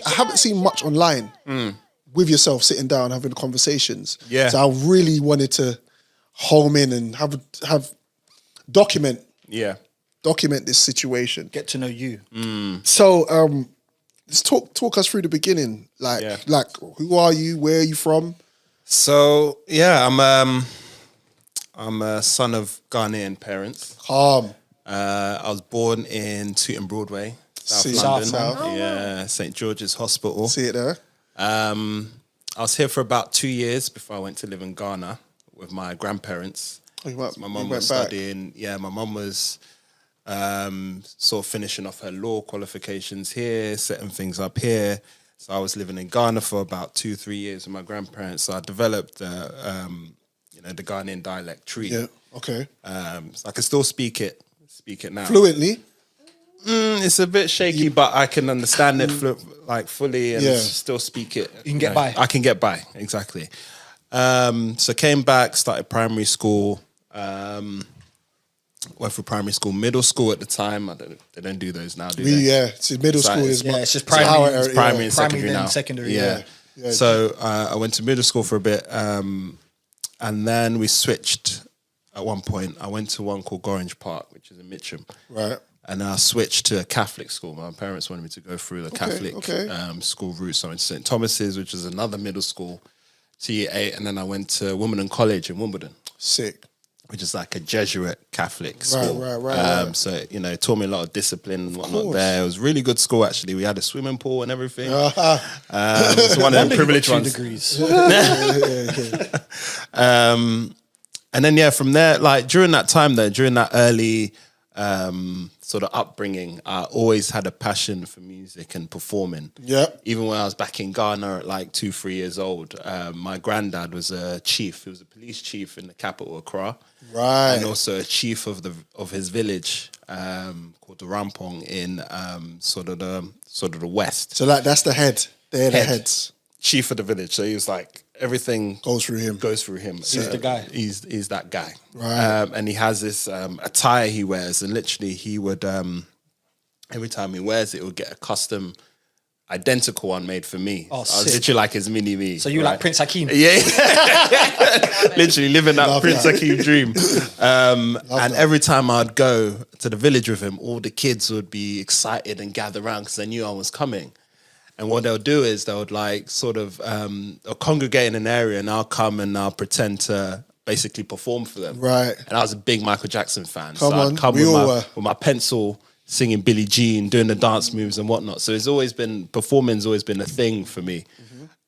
I haven't seen much online with yourself sitting down having conversations. Yeah. So I really wanted to home in and have document this situation. Get to know you. So let's talk us through the beginning. Like who are you? Where are you from? So I'm a son of Ghanaian parents. Calm. I was born in Tooting Broadway, South London. Yeah, St. George's Hospital. See it there. I was here for about 2 years before I went to live in Ghana with my grandparents. Oh, my mum was studying. Yeah, my mum was sort of finishing off her law qualifications here, setting things up here. So I was living in Ghana for about 2-3 years with my grandparents. So I developed, the Ghanaian dialect tree. Yeah. Okay. So I can still speak it now fluently. It's a bit shaky, but I can understand it fully and still speak it. You can get by. I can get by, exactly. So came back, started primary school. Went through primary school, middle school at the time. They don't do those now, do they? Yeah, so middle school is it's just primary. It's primary and secondary now. Secondary. Yeah. So I went to middle school for a bit, and then we switched. At one point, I went to one called Gorringe Park, which is in Mitcham. Right. And I switched to a Catholic school. My parents wanted me to go through the Catholic school route. So I went to St. Thomas's, which is another middle school, TE8, and then I went to Wimbledon College in Wimbledon. Sick. Which is like a Jesuit Catholic school. Right. So, it taught me a lot of discipline and whatnot there. It was a really good school, actually. We had a swimming pool and everything. It's one of the privileged ones. Degrees. And then, from there, like during that time though, during that early sort of upbringing, I always had a passion for music and performing. Yeah. Even when I was back in Ghana at like 2-3 years old, my granddad was a chief. He was a police chief in the capital, Accra. Right. And also a chief of his village called the Rampong in sort of the west. So that's the head. They're the heads. Chief of the village. So he was like, everything goes through him. He's the guy. He's that guy. Right. And he has this attire he wears, and literally he would every time he wears it, he would get a custom identical one made for me. Oh, so I was literally like his mini me. So you like Prince Hakeem? Yeah. Literally living that Prince Hakeem dream. And every time I'd go to the village with him, all the kids would be excited and gather around because they knew I was coming. And what they'll do is they'll like sort of they'll congregate in an area, and I'll come and I'll pretend to basically perform for them. Right. And I was a big Michael Jackson fan. I'd come with my pencil, singing Billie Jean, doing the dance moves and whatnot. So performing's always been a thing for me.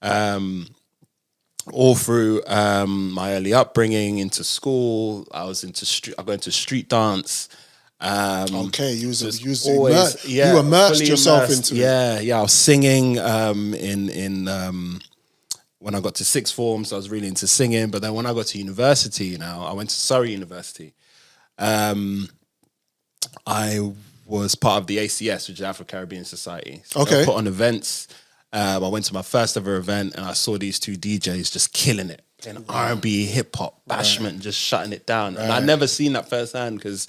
All through my early upbringing into school, I got into street dance. You immersed yourself into it. Yeah. I was singing in when I got to sixth form, so I was really into singing. But then when I got to university, I went to Surrey University. I was part of the ACS, which is Afro-Caribbean Society. So I put on events. I went to my first ever event, and I saw these two DJs just killing it. Playing R&B, hip hop, bashment, just shutting it down. And I'd never seen that firsthand because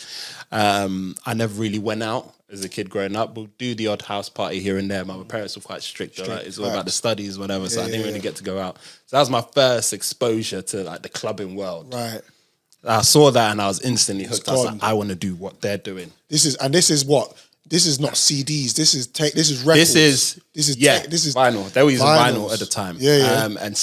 I never really went out as a kid growing up. We'll do the odd house party here and there. My parents were quite strict. Like, it's all about the studies, whatever. So I didn't really get to go out. So that was my first exposure to like the clubbing world. Right. I saw that and I was instantly hooked. I was like, I want to do what they're doing. This is what. This is not CDs. This is records. This is vinyl. They were using vinyl at the time. And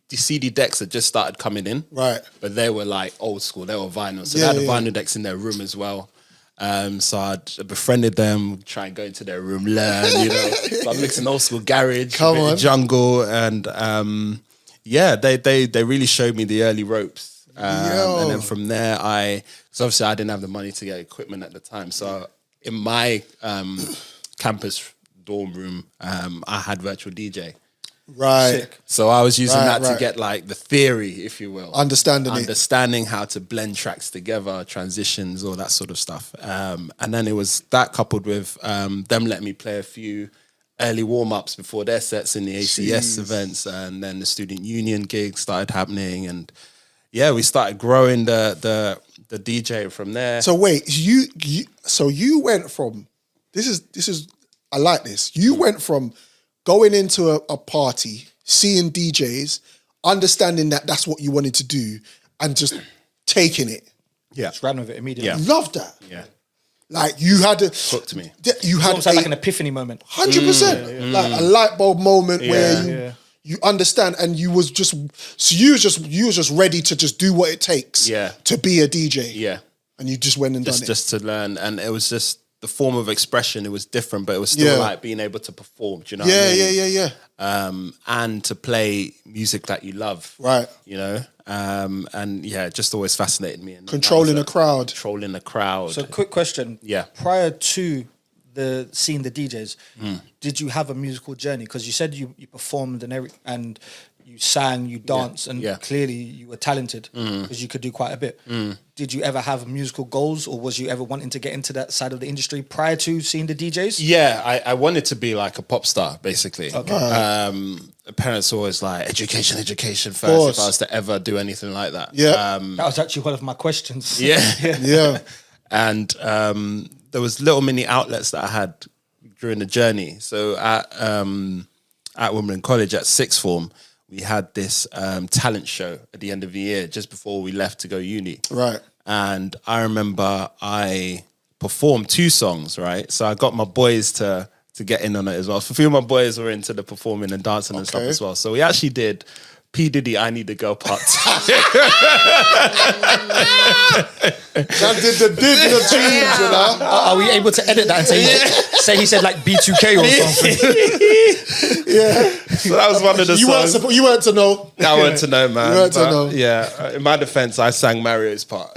the CD decks had just started coming in. Right. But they were like old school. They were vinyl. So they had the vinyl decks in their room as well. So I befriended them, try and go into their room, learn, So I'm mixing old school garage, a bit of jungle, and they really showed me the early ropes. And then from there, because obviously I didn't have the money to get equipment at the time. So in my campus dorm room, I had virtual DJ. Right. Sick. So I was using that to get like the theory, if you will. Understanding how to blend tracks together, transitions, all that sort of stuff. And then it was that coupled with them letting me play a few early warm-ups before their sets in the ACS events. And then the student union gigs started happening. And we started growing the DJ from there. So wait, you went from, this is I like this. You went from going into a party, seeing DJs, understanding that that's what you wanted to do, and just taking it. Yeah. Just ran with it immediately. Yeah. Love that. Yeah. Like you had a Talk to me. You had Almost like an epiphany moment. 100%, like a light bulb moment where you understand, and you was just ready to just do what it takes to be a DJ. Yeah. And you just went and done it. Just to learn. And it was just the form of expression. It was different, but it was still like being able to perform. Do you know what I mean? Yeah. And to play music that you love. Right. You know? And yeah, it just always fascinated me. And Controlling a crowd. Controlling the crowd. So quick question. Yeah. Prior to seeing the DJs, did you have a musical journey? Because you said you performed and you sang, you danced, and clearly you were talented because you could do quite a bit. Did you ever have musical goals, or was you ever wanting to get into that side of the industry prior to seeing the DJs? Yeah, I wanted to be like a pop star, basically. Okay. Parents always like education first. If I was to ever do anything like that. Yeah. That was actually one of my questions. Yeah. And there was little mini outlets that I had during the journey. So at Wimbledon College at sixth form, we had this talent show at the end of the year, just before we left to go uni. Right. And I remember I performed 2 songs, right? So I got my boys to get in on it as well. So a few of my boys were into the performing and dancing and stuff as well. So we actually did P. Diddy, I Need a Girl Part 2. That did the tunes, you know? Are we able to edit that and say he said like B2K or something? So that was one of the songs. You weren't to know. I weren't to know, man. You weren't to know. Yeah, in my defense, I sang Mario's part.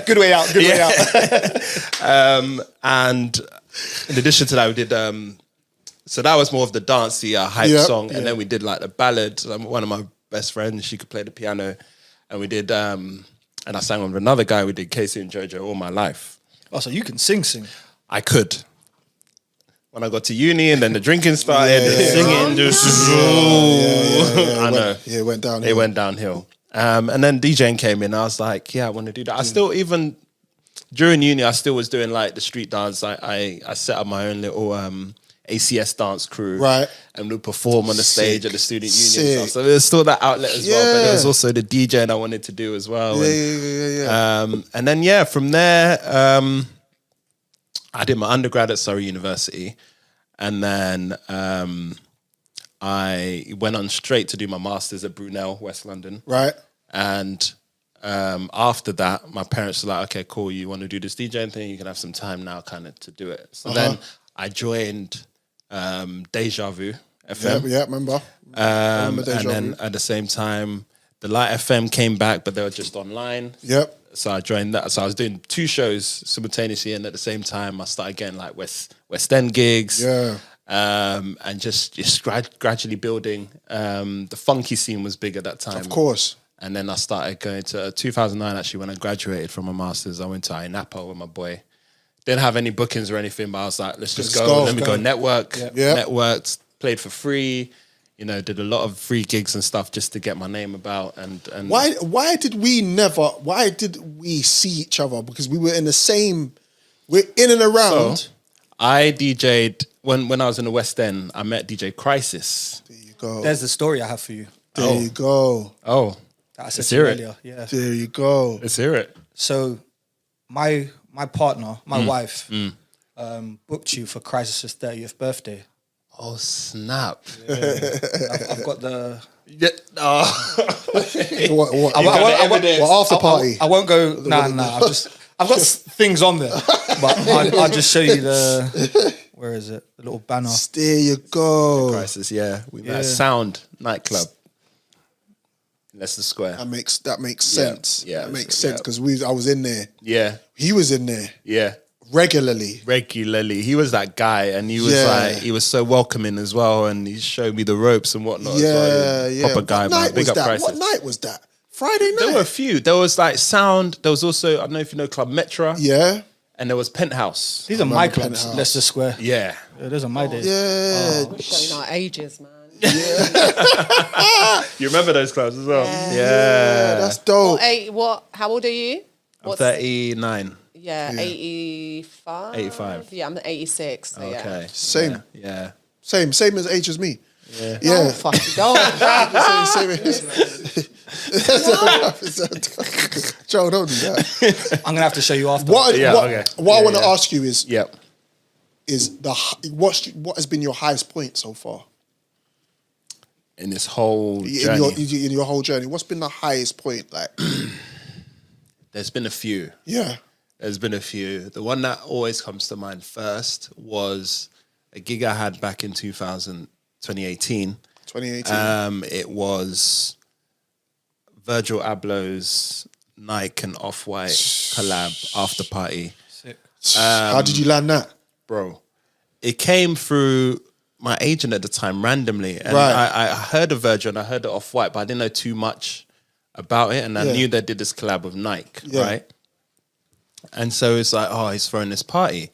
Good way out. And in addition to that, we did... so that was more of the dancey hype song, and then we did like the ballad. One of my best friends, she could play the piano, and we did. And I sang with another guy. We did Casey and JoJo All My Life. Oh, so you can sing. I could. When I got to uni, and then the drinking started, singing, I know. It went downhill. It went downhill. And then DJing came in. I was like, yeah, I want to do that. I still even during uni, I still was doing like the street dance. I set up my own little. ACS dance crew, right, and we'd perform on the stage at the student union and stuff. So there's still that outlet as well, but there was also the DJing I wanted to do as well. And then from there, I did my undergrad at Surrey University, and then I went on straight to do my masters at Brunel, West London, right. And after that, my parents were like, "Okay, cool. You want to do this DJing thing? You can have some time now, kind of, to do it." So then I joined. Deja Vu FM. Yeah, remember. And then at the same time, the Light FM came back, but they were just online. Yep. So I joined that. So I was doing 2 shows simultaneously, and at the same time, I started getting like West End gigs. Yeah. And just gradually building. The funky scene was big at that time. Of course. And then I started going to 2009. Actually, when I graduated from my masters, I went to Napa with my boy. Didn't have any bookings or anything, but I was like, let's just go. Let me go network. Yeah. Networked, played for free, did a lot of free gigs and stuff just to get my name about. And why did we see each other? Because we were we're in and around. So, I DJ'd, when I was in the West End, I met DJ Crisis. There you go. There's the story I have for you. There you go. Oh. I said earlier. Yeah. There you go. Let's hear it. So, my partner, my wife, booked you for Crisis's 30th birthday. Oh, snap. Yeah. I've got the... Yeah. Oh. What after party? I won't go... Nah. I've got things on there. But I'll just show you the... Where is it? The little banner. There you go. Crisis, yeah. We met Sound nightclub. Leicester Square. That makes sense. Yeah, that makes sense because I was in there. Yeah, he was in there. Yeah, regularly. He was that guy, and he was he was so welcoming as well, and he showed me the ropes and whatnot. Yeah, as well. Proper guy, man. Big up Crisis. What night was that? Friday night. There were a few. There was like Sound. There was also, I don't know if you know Club Metra. Yeah. And there was Penthouse. These are my clubs, Leicester Square. Yeah. Those are my days. Yeah. We're showing our ages, man. Yeah. You remember those clubs as well? Yeah. That's dope. How old are you? I'm 39. Yeah, 85. 85. Yeah, I'm 86. So Okay. Yeah. Same. Yeah. Same as age as me. Yeah. Oh, fuck you, don't. Same age. Joe, don't do that. I'm gonna have to show you after. What I want to yeah. ask you is Yep. what has been your highest point so far In this whole journey. in your whole journey? What's been the highest point? Like, There's been a few. yeah, There's been a few. The one that always comes to mind first was a gig I had back in 2018. 2018. It was Virgil Abloh's Nike and Off-White collab after party. Sick. How did you land that? Bro, it came through my agent at the time randomly. And Right. I heard of Virgil and I heard of Off-White, but I didn't know too much about it. And I knew they did this collab with Nike, right? And so it's like, oh, he's throwing this party.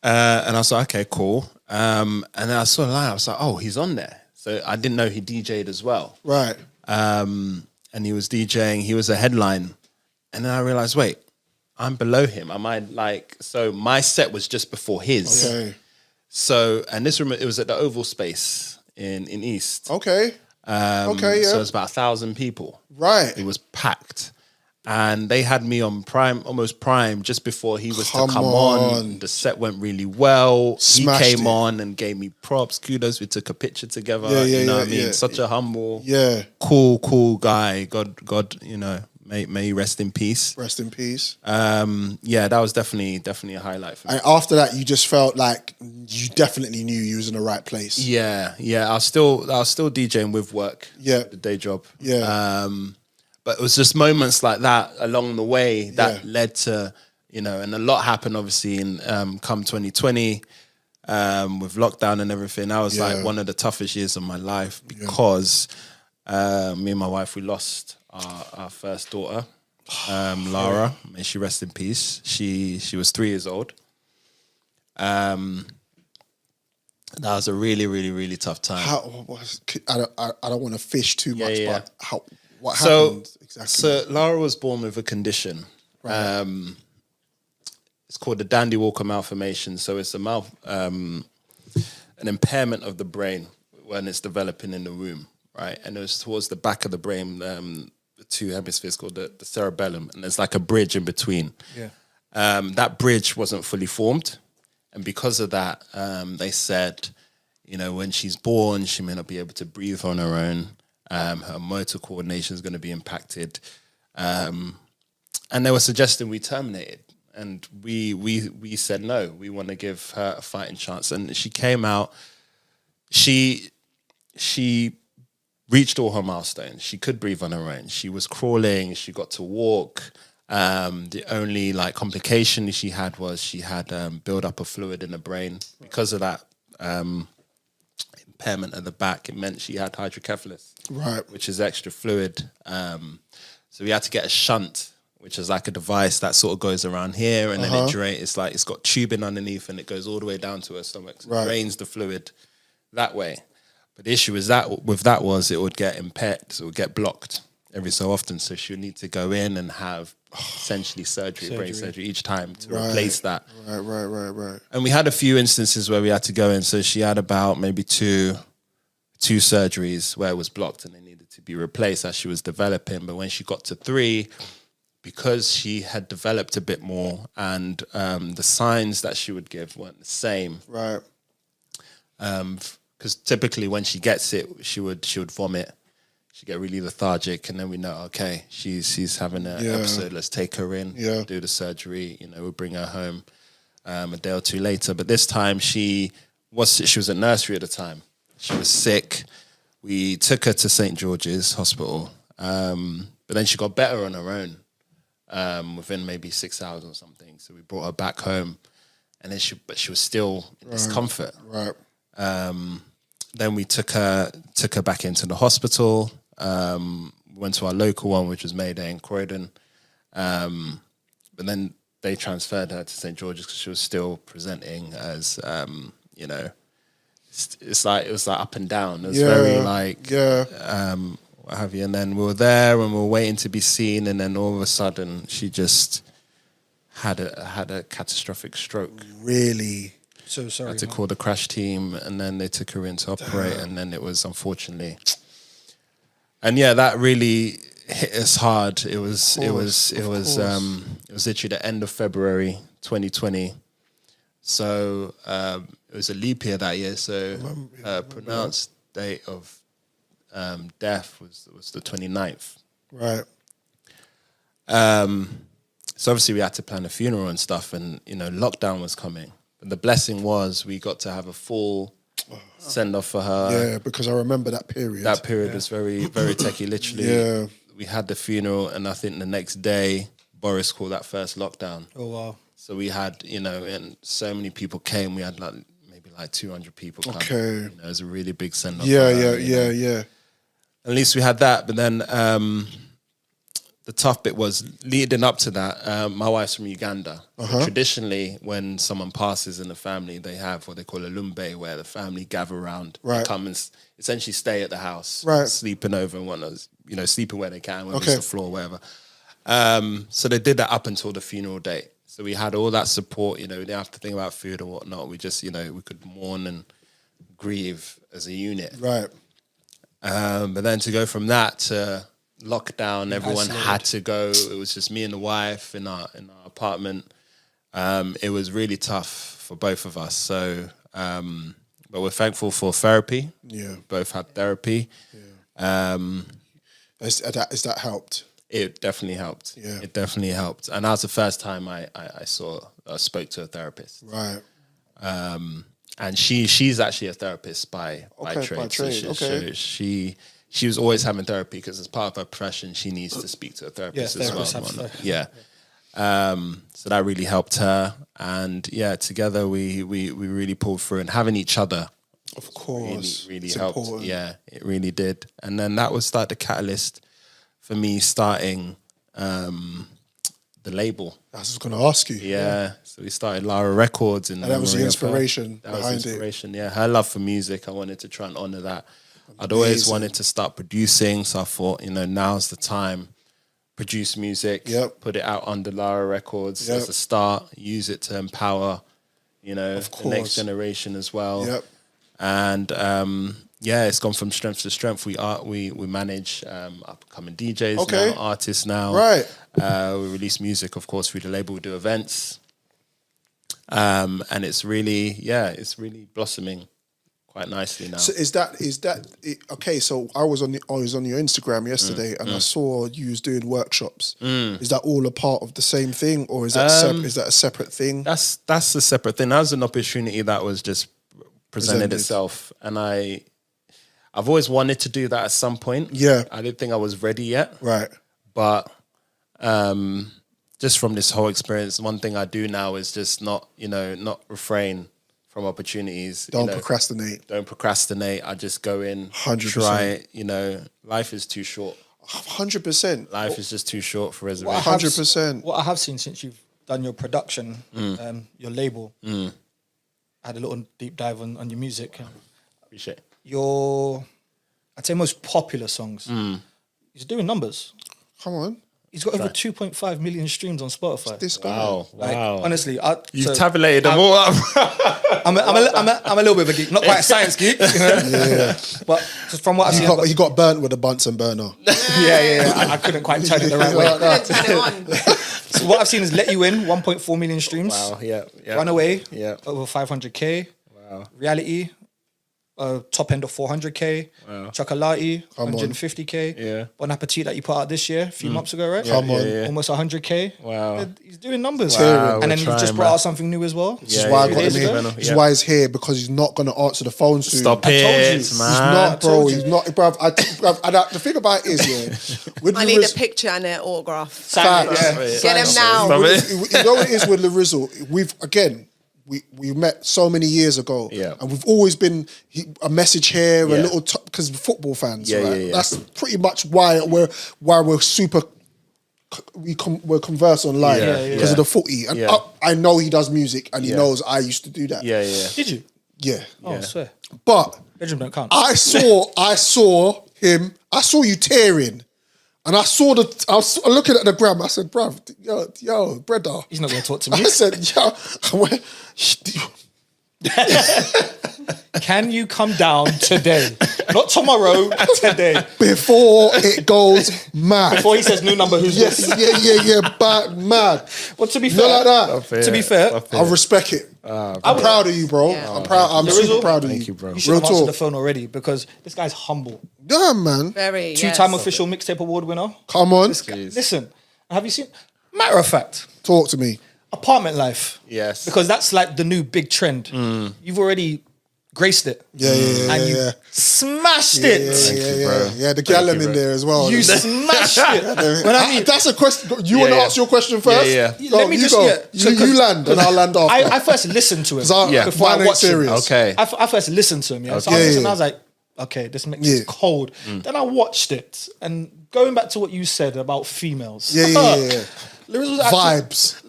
And I was like, okay, cool. And then I saw the line. I was like, oh, he's on there. So I didn't know he DJ'd as well. Right. And he was DJing. He was a headline. And then I realized, wait, I'm below him. Am I like... So my set was just before his. Okay. So, and this room, it was at the Oval Space in East. Okay. Okay, yeah. So it was about 1,000 people. Right. It was packed. And they had me on prime, almost prime, just before he was to come on. The set went really well. Smashed he came it. on and gave me props, kudos. We took a picture together. Yeah, you know yeah, what I mean? yeah. Such a humble, cool guy. God, you know, may he rest in peace. Rest in peace. Yeah, that was definitely a highlight for me. And after that, you just felt like you definitely knew you was in the right place. Yeah. I was still DJing with work. Yeah. The day job. Yeah. But it was just moments like that along the way that led to, you know, and a lot happened obviously in come 2020 with lockdown and everything. That was like one of the toughest years of my life because me and my wife, we lost our first daughter, Lara. May she rest in peace. She was 3 years old. That was a really, really, really tough time. I don't want to fish too much, but what So, happened exactly? So Lara was born with a condition. Right. It's called the Dandy Walker malformation. So it's an impairment of the brain when it's developing in the womb, right? And it was towards the back of the brain, the two hemispheres called the cerebellum, and there's like a bridge in between. Yeah. That bridge wasn't fully formed. And because of that, they said, you know, when she's born, she may not be able to breathe on her own. Her motor coordination is going to be impacted. And they were suggesting we terminate it. And we said no, we want to give her a fighting chance. And she came out, she reached all her milestones. She could breathe on her own. She was crawling, she got to walk. The only like complication she had was she had build up of fluid in the brain. Because of that impairment at the back, it meant she had hydrocephalus, Right. which is extra fluid. So we had to get a shunt, which is like a device that sort of goes around here and then it drains. It's like it's got tubing underneath and it goes all the way down to her stomach. So it drains the fluid that way. But the issue is that with that was it would get impaired, so it would get blocked every so often. So she would need to go in and have essentially brain surgery each time to replace that. Right. And we had a few instances where we had to go in. So she had about maybe two surgeries where it was blocked and they needed to be replaced as she was developing. But when she got to 3, because she had developed a bit more and the signs that she would give weren't the same. Right. Because typically when she gets it, she would vomit. She'd get really lethargic, and then we know, okay, she's having an episode. Let's take her in, do the surgery. You know, we'll bring her home a day or 2 later. But this time she was at nursery at the time. She was sick. We took her to St. George's Hospital, but then she got better on her own within maybe 6 hours or something. So we brought her back home, and then she was still in discomfort. Right. Then we took her back into the hospital. Went to our local one, which was Mayday in Croydon. But then they transferred her to St. George's because she was still presenting as, you know, it was like up and down. It was very like, what have you. And then we were there and we were waiting to be seen. And then all of a sudden she just had a catastrophic stroke. Really? So sorry. Had to call the crash team, and then they took her in to operate, and then it was unfortunately. And yeah, that really hit us hard. It was literally the end of February 2020. So it was a leap year that year. So pronounced date of death was the 29th. Right. So obviously we had to plan a funeral and stuff, and lockdown was coming. But the blessing was we got to have a full send off for her. Yeah, because I remember that period. That period was very, very techie. Literally, we had the funeral, and I think the next day Boris called that first lockdown. Oh wow! So we had, and so many people came. We had maybe 200 people come. Okay, it was a really big send off. Yeah. At least we had that, but then the tough bit was leading up to that. My wife's from Uganda. So traditionally, when someone passes in the family, they have what they call a lumbe, where the family gather around, come and essentially stay at the house, sleeping over and whatnot, sleeping where they can, whether it's the floor, wherever. So they did that up until the funeral date. So we had all that support. We didn't have to think about food or whatnot. We just, we could mourn and grieve as a unit. Right. But then to go from that to lockdown, everyone had to go. It was just me and the wife in our apartment. It was really tough for both of us. So, but we're thankful for therapy. Yeah, both had therapy. Yeah. Has that helped? It definitely helped. Yeah, it definitely helped. And that was the first time I spoke to a therapist. Right. And she's actually a therapist by trade. By trade. So she was always having therapy because as part of her profession, she needs to speak to a therapist as well. Yeah. So that really helped her. And together we really pulled through, and having each other, of course, really helped. Important. Yeah, it really did. And then that was the catalyst for me starting the label. I was going to ask you. Yeah. So we started Lara Records, and that was the inspiration behind it. Yeah, her love for music. I wanted to try and honor that. I'd always wanted to start producing, so I thought, now's the time. Produce music, put it out under Lara Records as a start. Use it to empower, the next generation as well. Yep. And it's gone from strength to strength. We manage upcoming DJs now, artists now. Right. We release music, of course, through the label. We do events, and it's really blossoming quite nicely now. So is that okay? So I was on your Instagram yesterday, and I saw you was doing workshops. Is that all a part of the same thing, or is that a separate thing? That's a separate thing. That was an opportunity that was just presented itself, and I've always wanted to do that at some point. Yeah, I didn't think I was ready yet. Right, but just from this whole experience, one thing I do now is just not refrain from opportunities. Don't procrastinate. Don't procrastinate. I just go in, 100%. Try. Life is too short. 100%. Life is just too short for reservation. 100%. What I have seen since you've done your production, your label, I had a little deep dive on your music. Appreciate it. Your, I'd say, most popular songs. He's doing numbers. Come on. He's got over 2.5 million streams on Spotify. This guy. Wow. Honestly, you've tabulated them all up. I'm a little bit of a geek, not quite a science geek. Yeah. But from what I've seen, he got burnt with a Bunsen burner. Yeah. I couldn't quite turn it the right way. Turn it on. So what I've seen is Let You In, 1.4 million streams. Wow. Yeah. Runaway, over 500k. Wow. Reality, top end of 400k. Wow. Chocolati, 150k. Yeah. Bon Appetit that you put out this year, a few months ago, right? Come on. Yeah. Almost 100k. Wow. He's doing numbers. Wow, and then he's just brought out something new as well. This is why I got him here. This is why he's here, because he's not going to answer the phone soon. Stop I it, told you. man. He's not, bro. He's not, bruv. The thing about it is, with I need a picture and an autograph. Facts. Get him now. You know what it is with Larrizle? We met so many years ago, and we've always been a message here, a little because football fans, right? Yeah. That's pretty much why we're super. We're converse online because of the footy, and I know he does music, and he knows I used to do that. Yeah. Did you? Yeah. Oh, I swear. But Bedroom don't count. I saw him. I saw you tearing. And I was looking at the gram. I said, bruv, yo, brother. He's not going to talk to me. I said, yo, can you come down today? Not tomorrow, today. Before it goes mad. Before he says new number, who's this? Yeah, back mad. Well, to be fair, like that. To be fair, I respect it. I'm proud of you, bro. Yeah. I'm super proud of you. Thank you, bro. you should have answered the phone already because this guy's humble. Yeah, man. Very, Two-time official mixtape award winner. Come on. Listen, have you seen? Matter of fact, Talk to me. apartment life. Yes. Because that's like the new big trend. You've already graced it. Yeah. And you smashed it. Yeah, the gallum in there as well. You smashed it. When I mean, that's a question. You want to ask your question first? Yeah. Go, Let me you just go. get You land and I'll land after. I first listened to him Yeah, before I mine ain't watched him. serious. Okay. I first listened to him. Yeah, so I listened and I was like, okay, this mix is cold. Then I watched it, and going back to what you said about females. Yeah. Larrizle Vibes.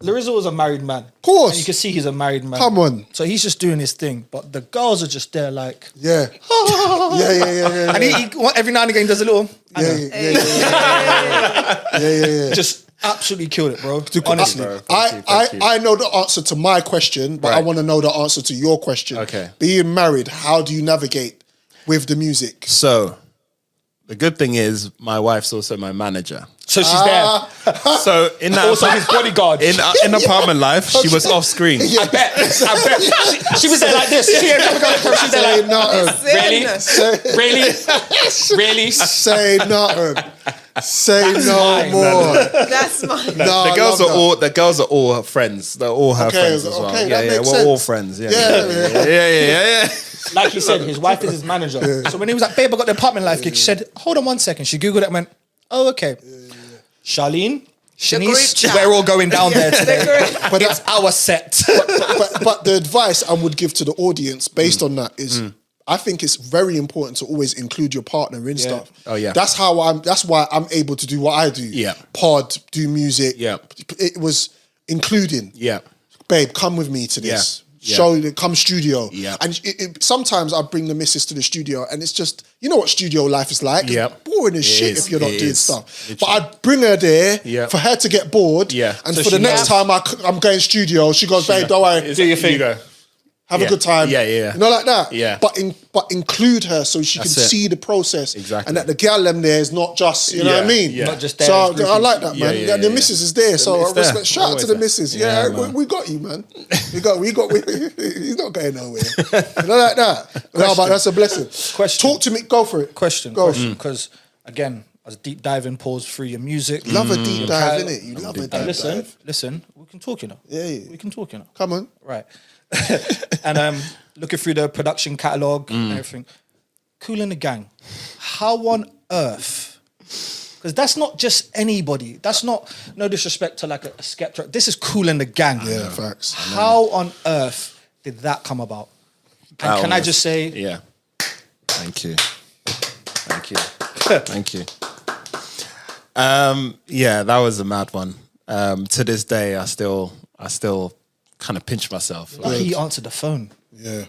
Larrizle was a married man. Of course. And you can see he's a married man. Come on. So he's just doing his thing, but the girls are just there like, Yeah. Yeah. and he every now and again does a little, Yeah. just absolutely killed it, bro. Honestly, bro. I know the answer to my question, but I Right. want to know the answer to your question. Okay. Being married, how do you navigate with the music? So, the good thing is my wife's also my manager. so she's there. So in that Also his bodyguard. in apartment life, she was off screen. I bet. She was there like this. She ain't never got a She's there Say like, nothing. really? Say nothing. Say no mine. more. That's mine. No, The girls I are love all the girls are all her friends. They're all her Okay, friends as well. okay, Yeah, that yeah, makes we're sense. all friends. Yeah, Yeah. yeah. Like he said, his wife is his manager. So when he was like, babe, I got the apartment life gig, she said, hold on 1 second. She Googled it and went, oh, okay. Charlene, group Shanice, chat. we're all going down there today. But It's our set. but the advice I would give to the audience based on that is I think it's very important to always include your partner in stuff. Oh, yeah. That's why I'm able to do what I do. Yeah. Pod, do music. Yeah. It was including. Yeah. Babe, come with me to this. Yeah. Come studio. Yeah. And sometimes I bring the missus to the studio and it's just, you know what studio life is like. Yeah. It's boring as shit is, if you're not it doing is. stuff. Literally. But I'd bring her there for her to get bored. Yeah. And So for the she next knows. time I'm going studio, she goes, babe, don't worry. Do your thing. You go. Have Yeah. a good time. Yeah. You know, like that. Yeah. But include her so she That's can it. see the process. Exactly. And that the gal them there is not just, you know what I mean? Yeah. Not just there So as I groupies. like that, man. Yeah, the missus is there. So I it's there. respect. Shout out to Always the there. missus. Yeah, Yeah, man. we got you, man. We got. He's not going nowhere. You know, like that. No, but that's a blessing. Question. Talk to me. Go for it. Question. Go. Because, again, I was deep diving, pause through your music. Love a deep dive, innit? You love a deep dive. Listen, we can talk, you know. Yeah. We can talk, you know. Come on. Right. And looking through the production catalogue and everything. Kool The Gang. How on earth? Because that's not just anybody. That's not, no disrespect to like a Skepta. This is Kool The Gang. Yeah, facts. How on earth did that come about? And can I just say, Yeah. Thank you. Yeah, that was a mad one. To this day, I still kind of pinch myself. lucky he answered the phone. Yeah.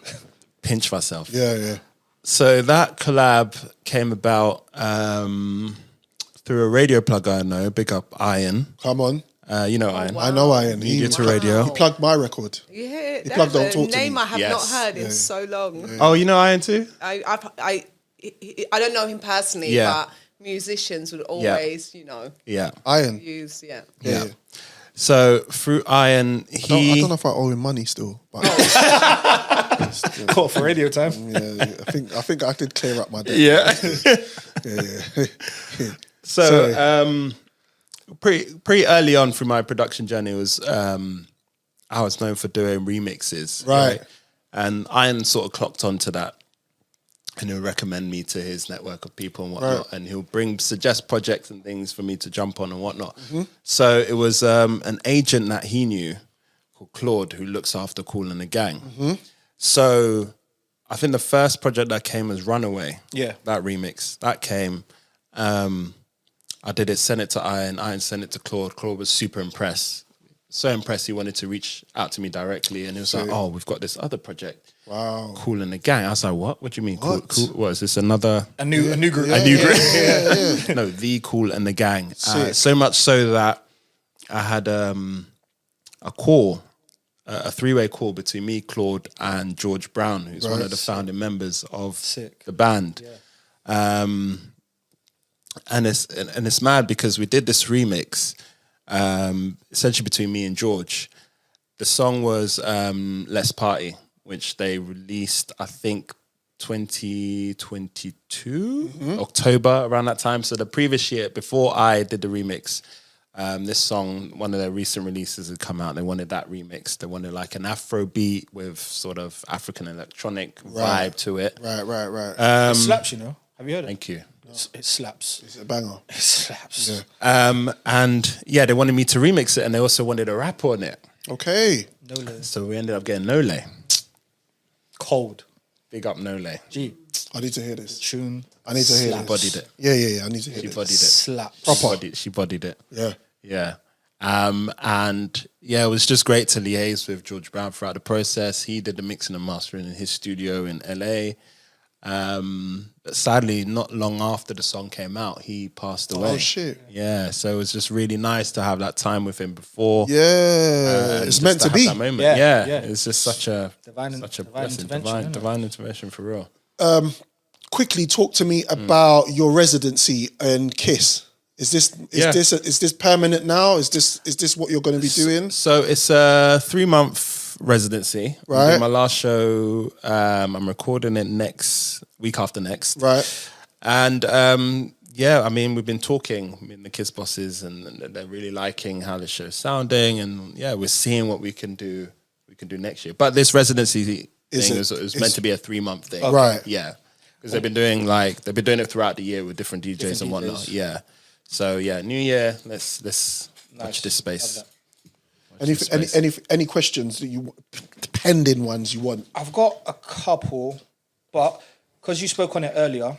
Pinch myself. Yeah. So that collab came about through a radio plugger I know. Big up Iron. Come on. You know Iron. I know Iron. Media to radio. He plugged my record. Yeah, plugged Don't that's Talk a to name Me. I have Yes. not heard in so long. Oh, you know Iron too? I don't know him personally, Yeah. but musicians would always, Yeah. Iron. use, Yeah. So through Iron, I he don't know if I owe him money still, but Call for radio time. yeah, I think I did clear up my debt. yeah. Yeah. So pretty early on through my production journey was I was known for doing remixes, Right. And Iron sort of clocked onto that, and he'll recommend me to his network of people and whatnot, Right. and he'll suggest projects and things for me to jump on and whatnot. So it was an agent that he knew called Claude who looks after Kool The Gang. So I think the first project that came was Runaway. Yeah. That remix. That came. I did it, sent it to Iron. Iron sent it to Claude. Claude was super impressed. So impressed he wanted to reach out to me directly. And he was like, oh, we've got this other project. Wow. Kool the Gang. I was like, what? What do you mean? Cool. What is this? A new group? Yeah, a new group? Yeah. No, the Kool and the Gang. So much so that I had a call, a three-way call between me, Claude, and George Brown, who's one of the founding members of the band. Yeah. And it's mad because we did this remix, essentially between me and George. The song was Let's Party, which they released, I think, 2022, October, around that time. So the previous year, before I did the remix, this song, one of their recent releases had come out. They wanted that remix. They wanted like an Afro beat with sort of African electronic vibe to it. Right. It slaps, you know. Have you heard it? Thank you. It slaps. It's a banger. It slaps. Yeah. And yeah, they wanted me to remix it, and they also wanted a rap on it. Okay. Nole. So we ended up getting Nole. Cold. Big up Nole. Gee. I need to hear this. Tune. I need to hear She this. bodied it. Yeah. I need to hear She this. bodied it. Slaps. She bodied it. Yeah. Yeah. And yeah, it was just great to liaise with George Brown throughout the process. He did the mixing and mastering in his studio in LA. But sadly, not long after the song came out, he passed away. Oh shit. Yeah, so it was just really nice to have that time with him before. Yeah. It's meant to be. That moment. Yeah. It's just such a Divine blessing, intervention, divine intervention for real. Quickly talk to me about your residency in KISS. Is this permanent now? Is this what you're going to be doing? So it's a 3-month residency. Right. My last show, I'm recording it week after next. Right. And I mean, we've been talking, the KISS bosses, and they're really liking how the show's sounding, and yeah, we're seeing what we can do next year. But this residency thing is meant to be a 3-month thing. Right. Yeah. Because they've been doing it throughout the year with different DJs and whatnot. Yeah. So yeah, New Year, let's watch this space. Any questions that you pending ones you want? I've got a couple, but because you spoke on it earlier,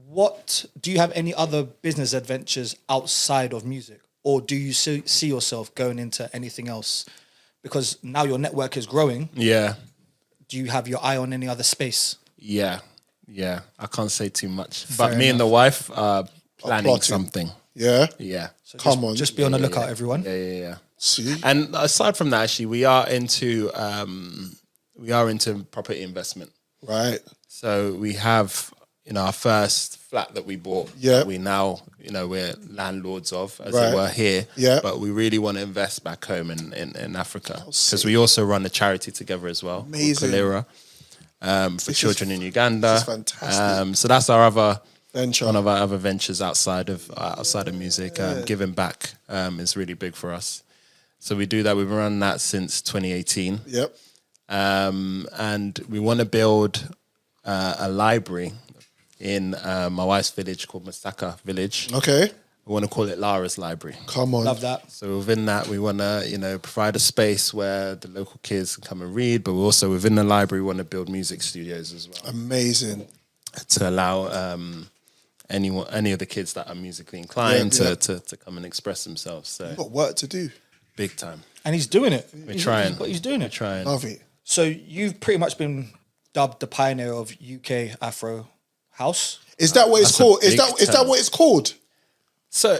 what do you have any other business adventures outside of music, or do you see yourself going into anything else? Because now your network is growing. Yeah. Do you have your eye on any other space? Yeah. I can't say too much, but me and the wife are planning something. Yeah. Yeah. So just be on the lookout, everyone. Yeah. See, and aside from that, actually, we are into property investment. Right. So we have, our first flat that we bought. Yeah. That we now, we're landlords of, as it were, here. Yeah. But we really want to invest back home in Africa, because we also run a charity together as well. Amazing. Kolera, for children in Uganda. This is fantastic. So that's our other venture. One of our other ventures outside of music. Giving back is really big for us. So we do that. We've been running that since 2018. Yep. And we want to build a library in my wife's village called Masaka Village. Okay. We want to call it Lara's Library. Come on. Love that. So within that, we want to, provide a space where the local kids can come and read, but we also within the library want to build music studios as well. Amazing. To allow any of the kids that are musically inclined to come and express themselves. So You've got work to do. big time. And he's doing it. We're trying. He's doing it. We're trying. Love it. So you've pretty much been dubbed the pioneer of UK Afro House. Is that what it's That's a called? big Is that term. what it's called? So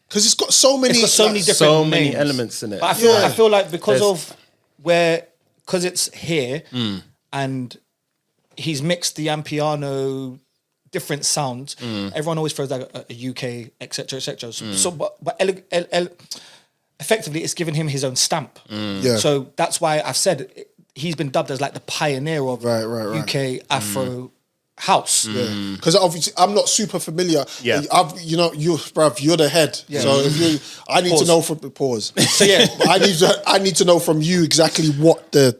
Because it's got so many. It's got so many different so many names. elements in it. But Yeah. I feel like because There's- it's here and he's mixed the piano, different sounds. Everyone always throws like a UK, etc., etc. So, but effectively, it's given him his own stamp. Yeah. So that's why I've said he's been dubbed as like the pioneer of Right. UK Afro House. Because obviously I'm not super familiar. Yeah. You're the head. Yeah. So I need to know from pause. So yeah, I need to know from you exactly what the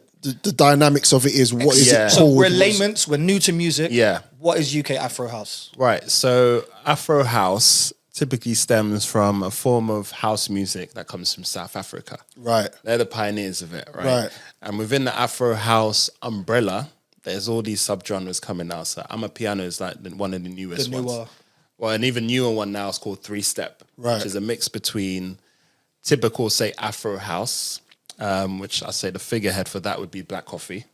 dynamics of it is. What is Yeah. it so called? we're layman's, we're new to music. Yeah. What is UK Afro House? Right. So Afro House typically stems from a form of house music that comes from South Africa. Right. They're the pioneers of it, right? Right. And within the Afro House umbrella, there's all these subgenres coming out. So Amapiano is like one of the newest The newer. ones. Well, an even newer one now is called 3-Step, Right. which is a mix between typical, say, Afro House which I say the figurehead for that would be Black Coffee.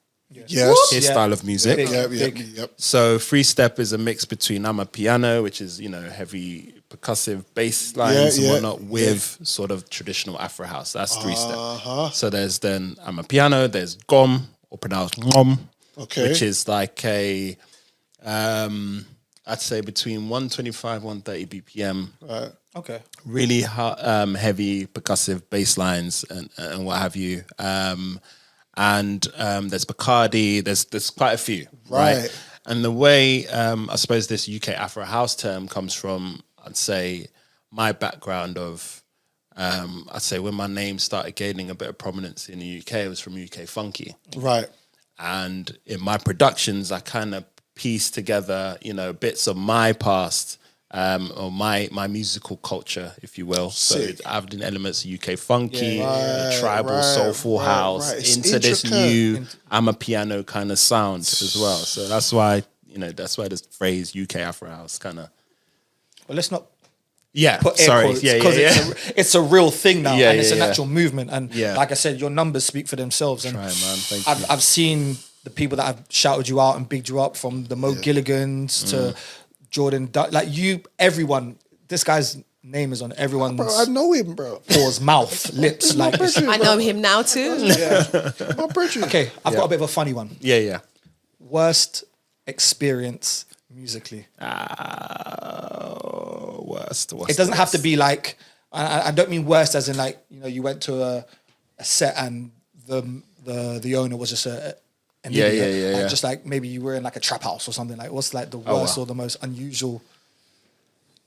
Yes. His style of music. Yep. So Free Step is a mix between Amapiano, which is, heavy percussive bass lines and whatnot, with sort of traditional Afro House. That's Three Step. So there's then Amapiano, there's Gom, or pronounced Ngom, which is like a, I'd say between 125, 130 BPM. Right. Okay. Really heavy percussive bass lines and what have you. And there's Bacardi, there's quite a few, right? And the way I suppose this UK Afro House term comes from, I'd say, my background of, I'd say when my name started gaining a bit of prominence in the UK, it was from UK Funky. Right. And in my productions, I kind of pieced together, bits of my past, or my musical culture, if you will. Sick. So I've done elements of UK funky, tribal, soulful house, into this new Amapiano kind of sound as well. So that's why this phrase UK Afro House kind of. Well, let's not. Yeah, put air quotes, because it's a real thing now, and it's an actual movement. And like I said, your numbers speak for themselves. And man. Thank you. I've seen the people that have shouted you out and bigged you up, from the Mo Gilligans to Jordan, everyone. This guy's name is on everyone's. Bro, I know him, bro. Paws, mouth, lips. Like I know him now too. My brethren. Okay, I've got a bit of a funny one. Yeah. Worst experience musically. Worst. It doesn't have to be like. I don't mean worst as in like you went to a set and the owner was just an idiot. Like, just like maybe you were in like a trap house or something. Like, what's like the worst or the most unusual?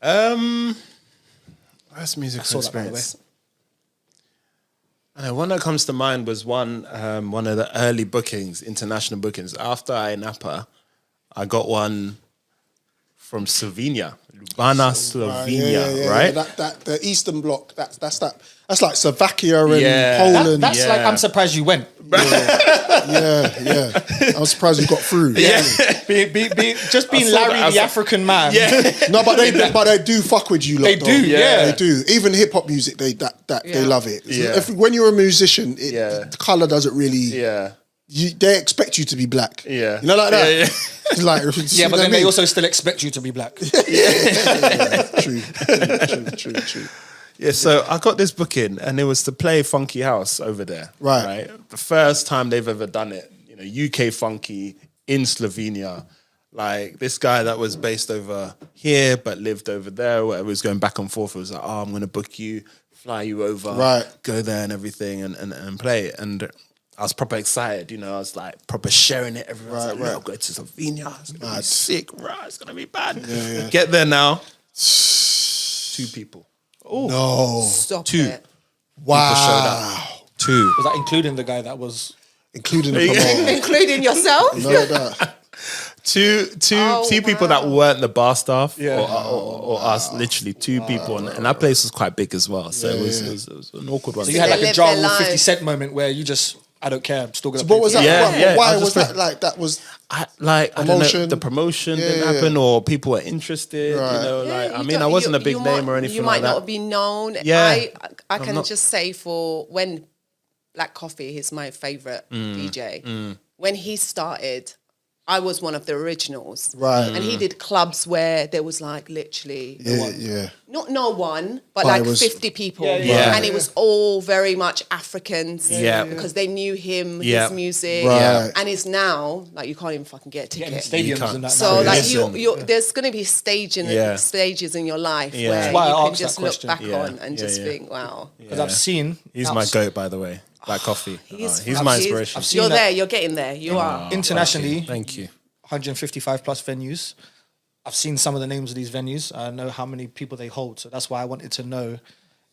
Worst musical experience. One that comes to mind was one of the early bookings, international bookings. After I Napa, I got one from Slovenia, Ljubljana, Slovenia, right? That the Eastern Bloc. That's like Slovakia and Poland. That's like, I'm surprised you went. Yeah. I'm surprised you got through. Yeah. Just being Larry the African man. Yeah. No, but they do fuck with you. They do. They do. Even hip hop music, they love it. Yeah. When you're a musician, the color doesn't really. Yeah. They expect you to be black. Yeah. You know, like that. Yeah. Like, but then they also still expect you to be black. True. Yeah, so I got this booking and it was to play Funky House over there. Right. The first time they've ever done it, UK Funky in Slovenia. Like this guy that was based over here but lived over there, whatever, was going back and forth. It was like, I'm going to book you, fly you over, go there and everything and play it. And I was proper excited, I was like proper sharing it. Everyone's like, I'm going to Slovenia. It's going to be sick, right? It's going to be bad. Yeah. Get there now. 2 people. Oh no! Stop 2 it. Wow! People showed up. 2. Was that including the guy that was including the promoter? Including yourself? No, that. Two people that weren't the bar staff or us, literally 2 people, and that place was quite big as well. So it was an awkward one. So you had like a Ja Rule 50 Cent moment where you just, I don't care, I'm still gonna. So what was that? Yeah, why was that like? That was I don't know, the promotion didn't happen, or people were interested. I wasn't a big name or anything. You might like not be known. Yeah, I can just say for when Black Coffee is my favorite DJ. When he started, I was one of the originals. Right. And he did clubs where there was like literally not no one, but But like it was- 50 people. Yeah. And it was all very much Africans. Yeah. Because they knew him, Yeah. his music. Right. And it's now, like you can't even fucking get a getting ticket. stadiums and that. So now. like Listen. there's going to be stages in your life Yeah. where That's why I you can asked just that look question. back Yeah. on and just think, wow. Because I've seen. He's my goat, by the way. Black Coffee. He's my inspiration. I've seen You're that there. You're getting there. You are. internationally. Thank you. 155 plus venues. I've seen some of the names of these venues. I know how many people they hold. So that's why I wanted to know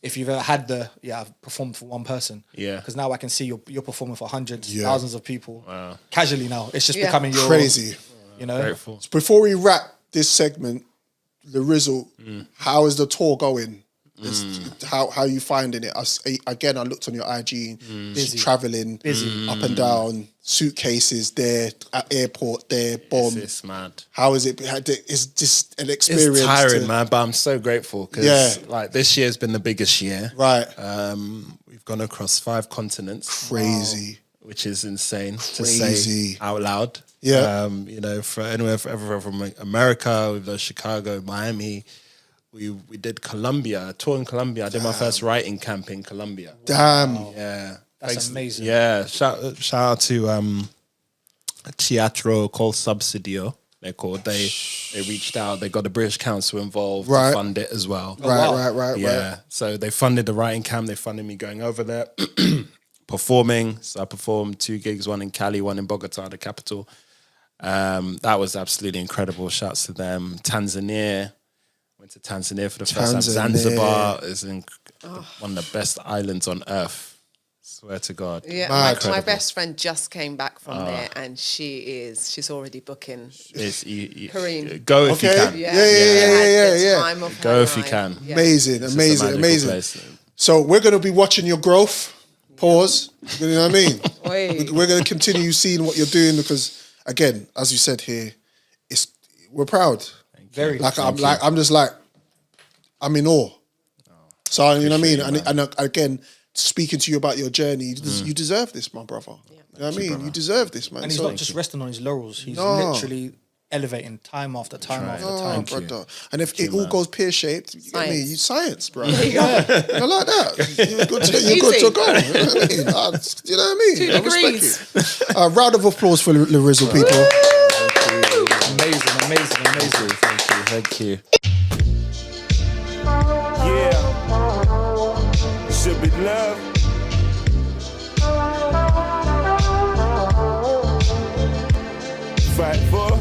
if you've ever had I've performed for one person. Yeah. Because now I can see you're performing for hundreds, Yeah. thousands of people. Wow. Casually now. It's just Yeah. becoming your... crazy. Grateful. Before we wrap this segment, Larrizle, how is the tour going? How you finding it? I looked on your IG, busy, traveling, busy, up and down, suitcases there, at airport there, bomb. It's mad. How is it? It's just an experience. It's tiring, man, but I'm so grateful because like this year's been the biggest year. Right. We've gone across 5 continents. Crazy. Which is insane to say out loud. Yeah. You know, for anywhere from America, we've done Chicago, Miami. We did Colombia, a tour in Colombia. I did my first writing camp in Colombia. Damn. Yeah. That's amazing. Yeah. Shout out to a teatro called Subsidio. They're called. They reached out. They got the British Council involved to fund it as well. Right. Yeah. So they funded the writing camp. They funded me going over there. Performing. So I performed 2 gigs, one in Cali, one in Bogota, the capital. That was absolutely incredible. Shouts to them. Tanzania. Went to Tanzania for the first time. Zanzibar is one of the best islands on earth. Swear to God. Yeah, my best friend just came back from there, and she's already booking. Kareem. Go if you can. Yeah. Go if you can. Yeah. Amazing. So we're going to be watching your growth. Pause. You know what I mean? We're going to continue seeing what you're doing because, again, as you said here, we're proud. Very. I'm just like, I'm in awe. So you know what I mean? And again, speaking to you about your journey, you deserve this, my brother. Yeah. You know what I mean? You deserve this, man. And he's not just resting on his laurels. He's literally elevating time after time after time. Brother. And if it all goes pear-shaped, you get me? You science, bro. You know, like that. You're good to go. You know what I mean? 2 degrees. I respect you. Round of applause for Larrizle, people. Amazing. Thank you. Yeah. Should be love. Fight for.